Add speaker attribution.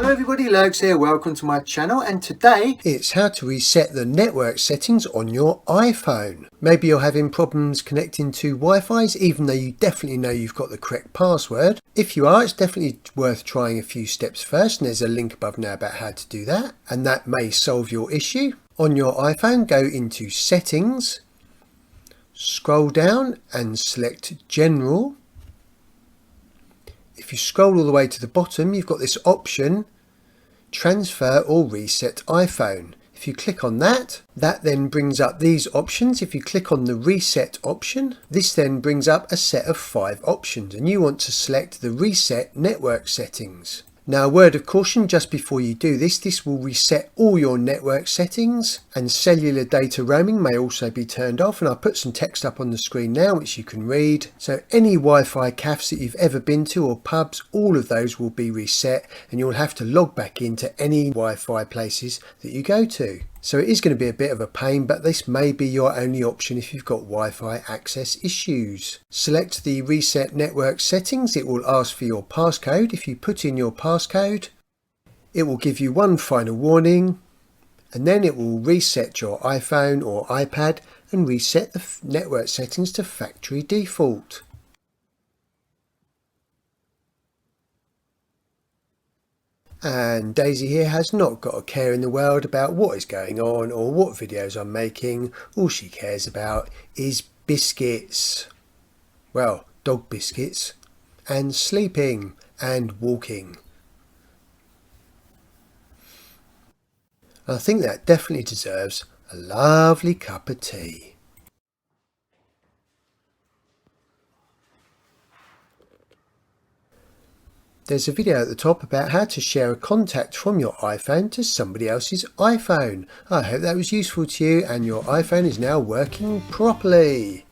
Speaker 1: Hello everybody, Lurgs here, welcome to my channel, and today it's how to reset the network settings on your iPhone. Maybe you're having problems connecting to Wi-Fi's even though you definitely know you've got the correct password. If you are, it's definitely worth trying a few steps first, and there's a link above now about how to do that, and that may solve your issue. On your iPhone, go into Settings, scroll down and select General. If you scroll all the way to the bottom, you've got this option, Transfer or Reset iPhone. If you click on that, that then brings up these options. If you click on the Reset option, this then brings up a set of 5 options, and you want to select the Reset Network Settings. Now, a word of caution just before you do this, this will reset all your network settings, and cellular data roaming may also be turned off, and I'll put some text up on the screen now which you can read. So any Wi-Fi cafes that you've ever been to or pubs, all of those will be reset, and you'll have to log back into any Wi-Fi places that you go to. So it is going to be a bit of a pain, but this may be your only option if you've got Wi-Fi access issues. Select the Reset Network Settings. It will ask for your passcode. If you put in your passcode, it will give you one final warning, and then it will reset your iPhone or iPad and reset the network settings to factory default. And Daisy here has not got a care in the world about what is going on or what videos I'm making. All she cares about is biscuits. Well, dog biscuits, and sleeping and walking. I think that definitely deserves a lovely cup of tea. There's a video at the top about how to share a contact from your iPhone to somebody else's iPhone. I hope that was useful to you and your iPhone is now working properly.